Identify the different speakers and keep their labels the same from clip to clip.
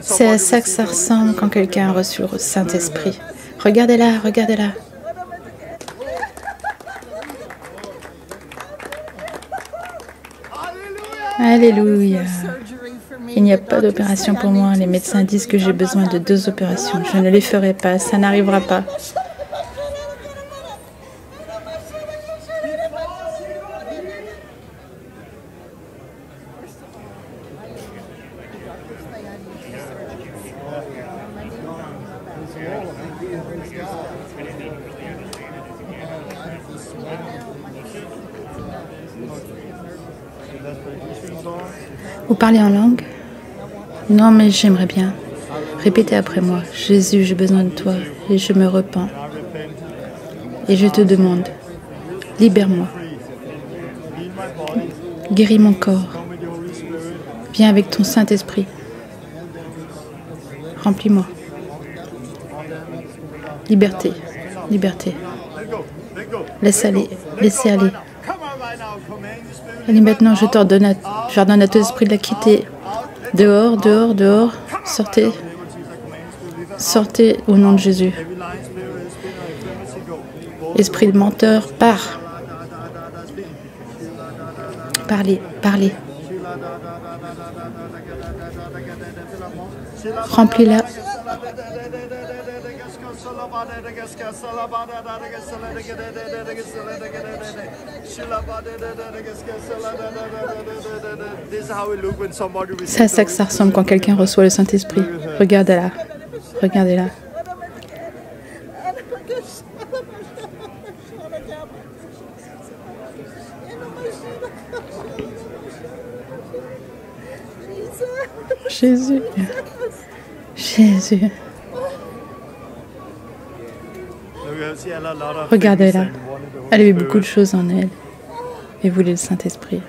Speaker 1: C'est à ça que ça ressemble quand quelqu'un a reçu le Saint-Esprit. Regardez-la, regardez-la. Alléluia. Il n'y a pas d'opération pour moi. Les médecins disent que j'ai besoin de 2 opérations. Je ne les ferai pas. Ça n'arrivera pas. Vous parlez en langue? Non, mais j'aimerais bien. Répétez après moi. Jésus, j'ai besoin de toi et je me repens. Et je te demande, libère-moi. Guéris mon corps. Viens avec ton Saint-Esprit. Remplis-moi. Liberté, liberté. Laisse aller, laissez aller. Allez, maintenant, j'ordonne à ton esprit de la quitter. Dehors, dehors, dehors. Sortez. Sortez au nom de Jésus. Esprit de menteur, pars. Parlez, parlez. Remplis-la. C'est à ça que ça ressemble quand quelqu'un reçoit le Saint-Esprit. Regardez-la. Regardez-la. Jésus. Jésus. Regardez-la. Elle a eu beaucoup de choses en elle. Et voulait le Saint-Esprit.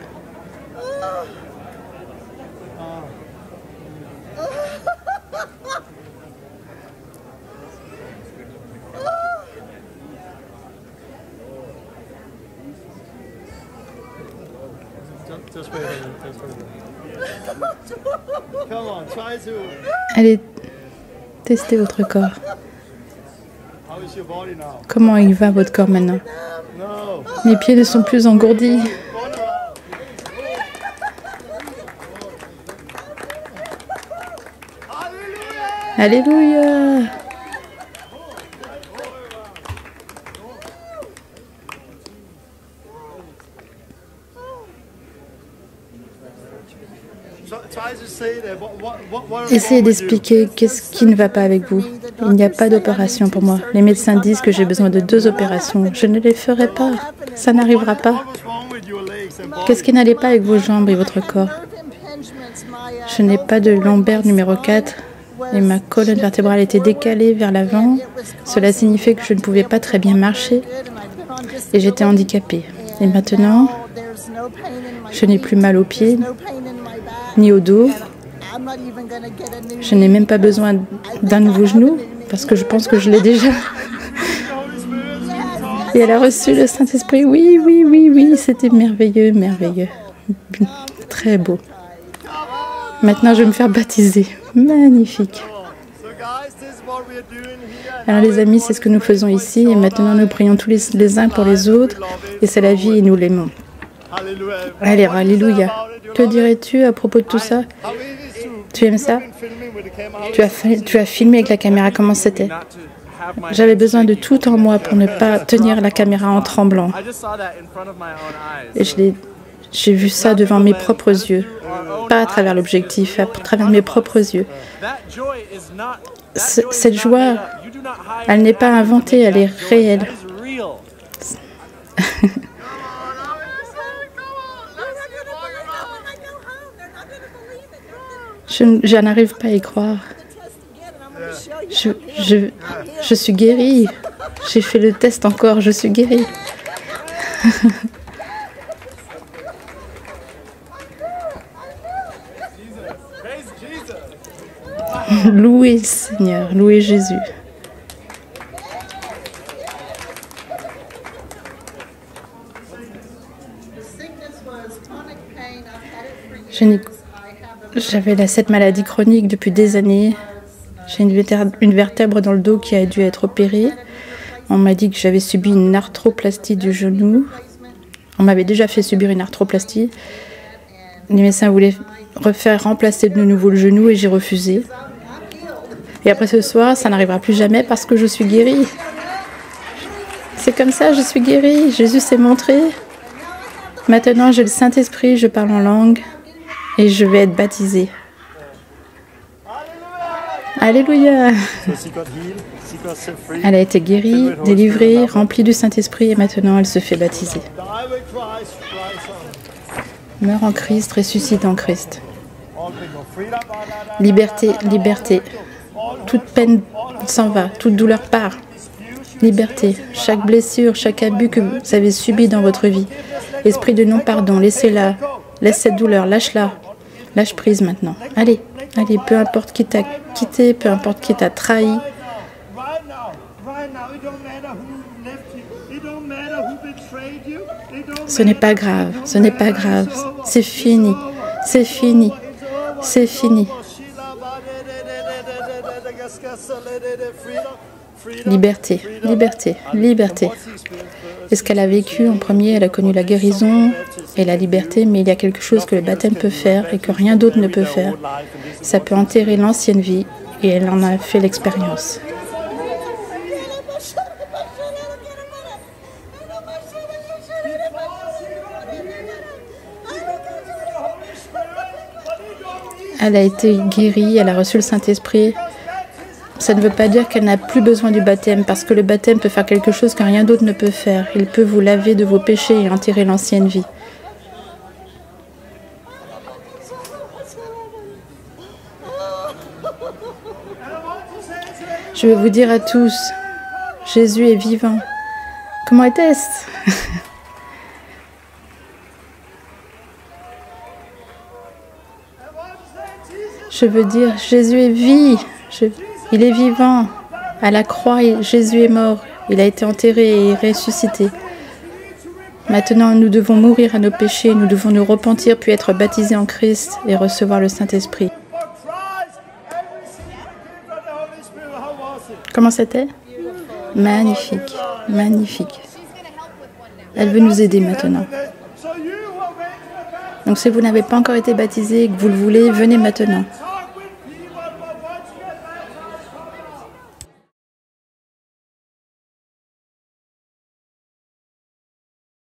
Speaker 1: Allez, testez votre corps. Comment il va votre corps maintenant? Mes pieds ne sont plus engourdis. Alléluia. Essayez d'expliquer qu'est-ce qui ne va pas avec vous. Il n'y a pas d'opération pour moi. Les médecins disent que j'ai besoin de 2 opérations. Je ne les ferai pas. Ça n'arrivera pas. Qu'est-ce qui n'allait pas avec vos jambes et votre corps? Je n'ai pas de lombaire numéro 4 et ma colonne vertébrale était décalée vers l'avant. Cela signifiait que je ne pouvais pas très bien marcher et j'étais handicapée. Et maintenant, je n'ai plus mal aux pieds ni au dos. Je n'ai même pas besoin d'un nouveau genou parce que je pense que je l'ai déjà. Et elle a reçu le Saint-Esprit. Oui, oui, oui, oui, c'était merveilleux, merveilleux. Très beau. Maintenant, je vais me faire baptiser. Magnifique. Alors les amis, c'est ce que nous faisons ici. Et maintenant, nous prions tous les uns pour les autres. Et c'est la vie et nous l'aimons. Allez, alléluia. Que dirais-tu à propos de tout ça? Tu aimes ça? Tu as filmé avec la caméra, comment c'était? J'avais besoin de tout en moi pour ne pas tenir la caméra en tremblant. Et j'ai vu ça devant mes propres yeux, pas à travers l'objectif, à travers mes propres yeux. Cette joie, elle n'est pas inventée, elle est réelle. Je n'arrive pas à y croire. Je suis guérie. J'ai fait le test encore, je suis guérie. Louez Seigneur, louez Jésus. J'avais cette maladie chronique depuis des années. J'ai une vertèbre dans le dos qui a dû être opérée. On m'a dit que j'avais subi une arthroplastie du genou. On m'avait déjà fait subir une arthroplastie. Les médecins voulaient remplacer de nouveau le genou et j'ai refusé. Et après ce soir, ça n'arrivera plus jamais parce que je suis guérie. C'est comme ça, je suis guérie. Jésus s'est montré. Maintenant, j'ai le Saint-Esprit, je parle en langue et je vais être baptisée. Alléluia. Elle a été guérie, délivrée, remplie du Saint-Esprit et maintenant elle se fait baptiser. Meurs en Christ, ressuscite en Christ. Liberté, liberté. Toute peine s'en va, toute douleur part. Liberté. Chaque blessure, chaque abus que vous avez subi dans votre vie. Esprit de non-pardon, laissez-la. Laisse cette douleur, lâche-la. Lâche prise maintenant. Allez, allez, peu importe qui t'a quitté, peu importe qui t'a trahi. Ce n'est pas grave, ce n'est pas grave. C'est fini, c'est fini, c'est fini. Liberté, liberté, liberté. Et ce qu'elle a vécu en premier, elle a connu la guérison et la liberté, mais il y a quelque chose que le baptême peut faire et que rien d'autre ne peut faire. Ça peut enterrer l'ancienne vie et elle en a fait l'expérience. Elle a été guérie, elle a reçu le Saint-Esprit. Ça ne veut pas dire qu'elle n'a plus besoin du baptême, parce que le baptême peut faire quelque chose que rien d'autre ne peut faire. Il peut vous laver de vos péchés et enterrer l'ancienne vie. Je veux vous dire à tous, Jésus est vivant. Comment était-ce? Je veux dire, Jésus est vie. Il est vivant. À la croix, Jésus est mort. Il a été enterré et ressuscité. Maintenant, nous devons mourir à nos péchés. Nous devons nous repentir, puis être baptisés en Christ et recevoir le Saint-Esprit. Comment c'était? Magnifique, magnifique. Elle veut nous aider maintenant. Donc si vous n'avez pas encore été baptisé et que vous le voulez, venez maintenant.